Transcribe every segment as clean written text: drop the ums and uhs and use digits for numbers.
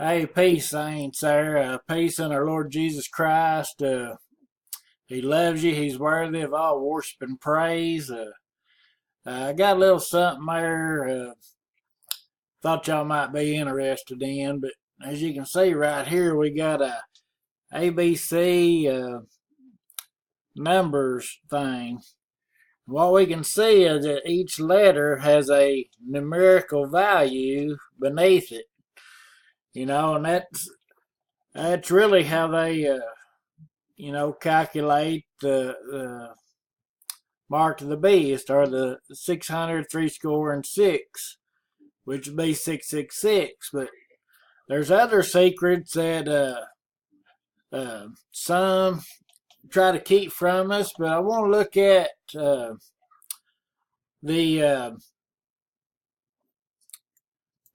Hey, peace, saints there. Peace in our Lord Jesus Christ. He loves you. He's worthy of all worship and praise. I got a little something there. Thought y'all might be interested in, but as you can see right here, we got a ABC numbers thing. What we can see is that each letter has a numerical value beneath it. And that's really how they calculate the mark of the beast, or the 603 score and six, which would be 666. But there's other secrets that some try to keep from us. But I want to look at the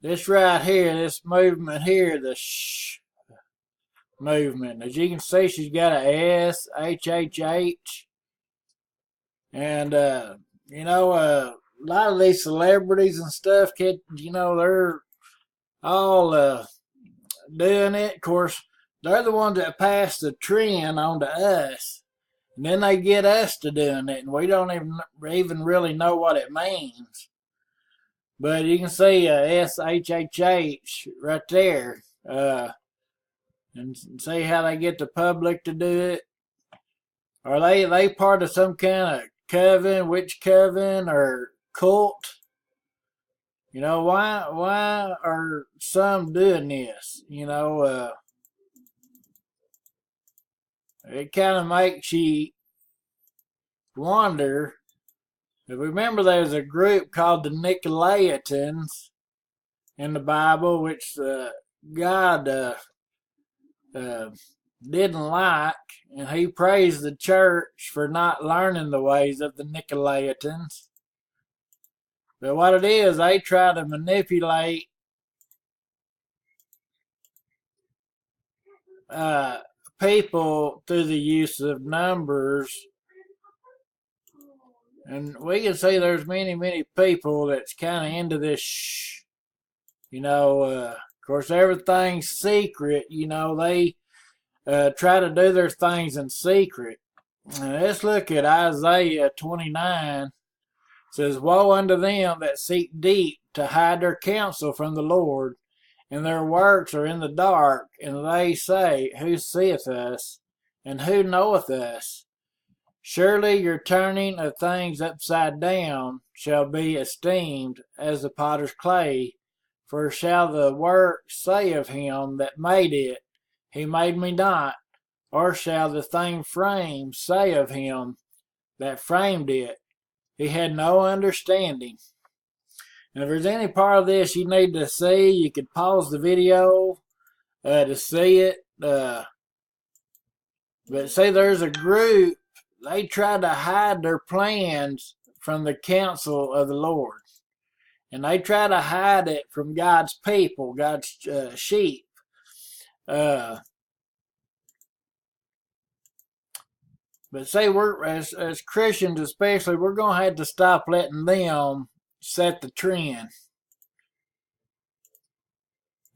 this right here, this movement here, the shh movement. As you can see, she's got a S, H, H, H. And, a lot of these celebrities and stuff, they're all doing it. Of course, they're the ones that pass the trend on to us. And then they get us to doing it, and we don't even really know what it means. But you can see SHHH right there. And see how they get the public to do it. Are they part of some kind of coven, witch coven, or cult? Why are some doing this? It kind of makes you wonder. Remember, there's a group called the Nicolaitans in the Bible, which God didn't like, and he praised the church for not learning the ways of the Nicolaitans. But what it is, they try to manipulate people through the use of numbers. And we can see there's many people that's kind of into this shh. Of course, everything's secret. They try to do their things in secret. Let's look at Isaiah 29. It says, "Woe unto them that seek deep to hide their counsel from the Lord, and their works are in the dark, and they say, Who seeth us, and who knoweth us? Surely your turning of things upside down shall be esteemed as the potter's clay, for shall the work say of him that made it, He made me not, or shall the thing framed say of him that framed it, He had no understanding?" And if there's any part of this you need to see, you could pause the video to see it. But see, there's a group, they try to hide their plans from the counsel of the Lord. And they try to hide it from God's people, God's sheep. But say, we're as Christians especially, we're going to have to stop letting them set the trend.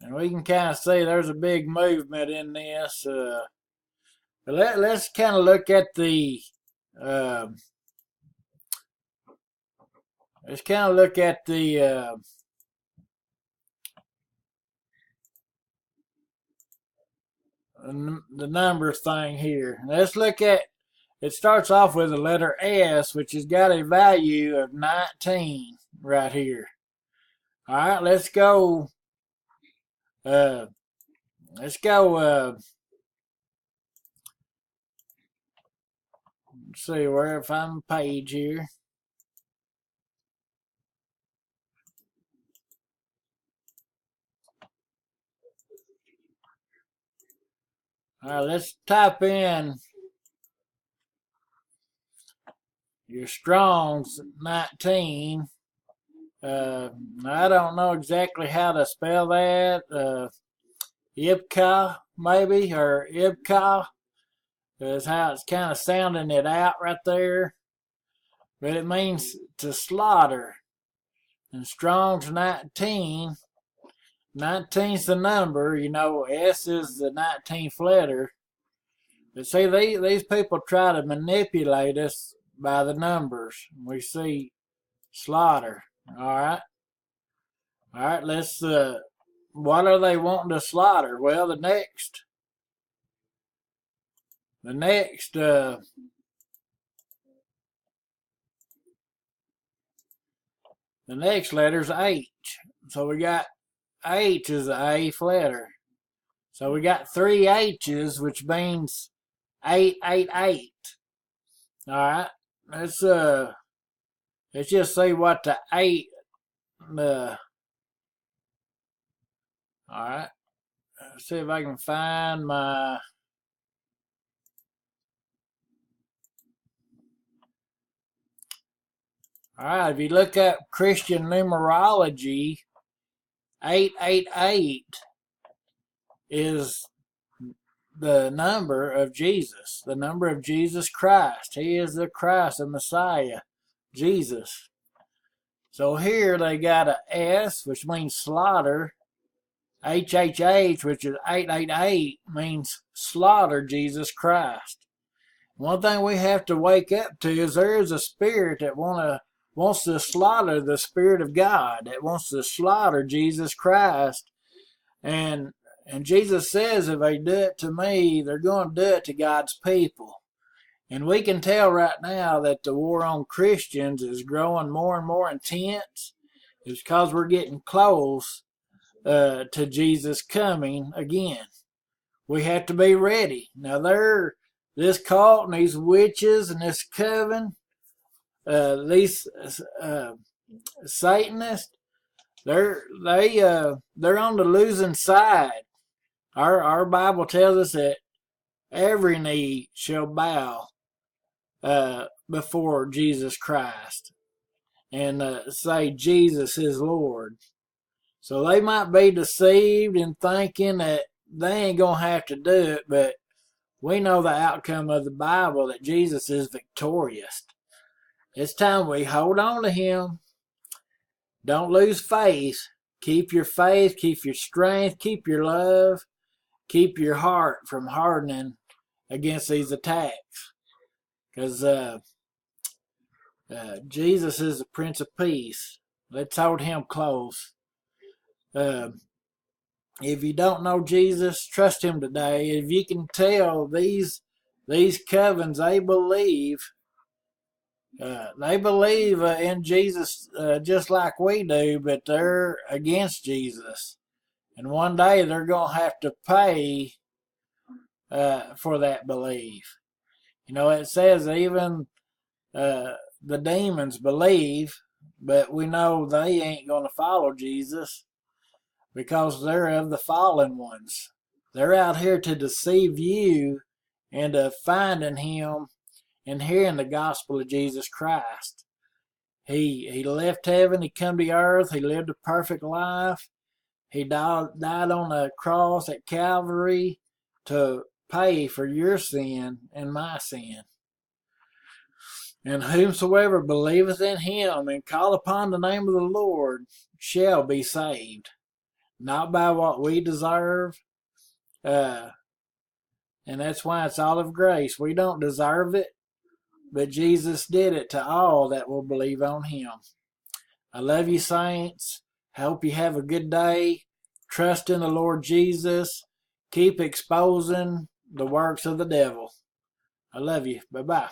And we can kind of see there's a big movement in this. But let's kind of look at the the number thing here. Let's look at, it starts off with the letter S, which has got a value of 19 right here. All right, let's go. Let's see where I find the page here. All right, let's type in your Strong's 19. I don't know exactly how to spell that. Ibka, maybe, or Ibka is how it's kind of sounding it out right there. But it means to slaughter. And Strong's 19 19's the number. S is the 19th letter. But see, these people try to manipulate us by the numbers. We see slaughter. All right. All right, let's, what are they wanting to slaughter? Well, the next letter's H. So we got H is the 8th letter. So we got 3 H's, which means 888. All right, let's just see what the 8. All right, let's see if I can find my. All right, if you look up Christian numerology, 888 is the number of Jesus, the number of Jesus Christ. He is the Christ, the Messiah, Jesus. So here they got a S, which means slaughter. HHH, which is 888, means slaughter Jesus Christ. One thing we have to wake up to is there is a spirit that wants to slaughter the Spirit of God, that wants to slaughter Jesus Christ. And Jesus says if they do it to me, they're going to do it to God's people. And we can tell right now that the war on Christians is growing more and more intense. It's because we're getting close to Jesus coming again. We have to be ready. Now, this cult and these witches and this coven, these Satanists, they're on the losing side. Our Bible tells us that every knee shall bow before Jesus Christ and say Jesus is Lord. So they might be deceived in thinking that they ain't gonna have to do it, but we know the outcome of the Bible, that Jesus is victorious. It's time we hold on to Him. Don't lose faith. Keep your faith, keep your strength, keep your love, keep your heart from hardening against these attacks. Because Jesus is the Prince of Peace. Let's hold Him close. If you don't know Jesus, trust Him today. If you can tell, these covens, they believe in Jesus just like we do, but they're against Jesus. And one day they're going to have to pay for that belief. It says even the demons believe, but we know they ain't going to follow Jesus because they're of the fallen ones. They're out here to deceive you into finding Him and hearing the gospel of Jesus Christ. He left heaven, He come to earth, He lived a perfect life. He died on a cross at Calvary to pay for your sin and my sin. And whomsoever believeth in Him and call upon the name of the Lord shall be saved. Not by what we deserve. And that's why it's all of grace. We don't deserve it, but Jesus did it to all that will believe on Him. I love you, saints. I hope you have a good day. Trust in the Lord Jesus. Keep exposing the works of the devil. I love you. Bye-bye.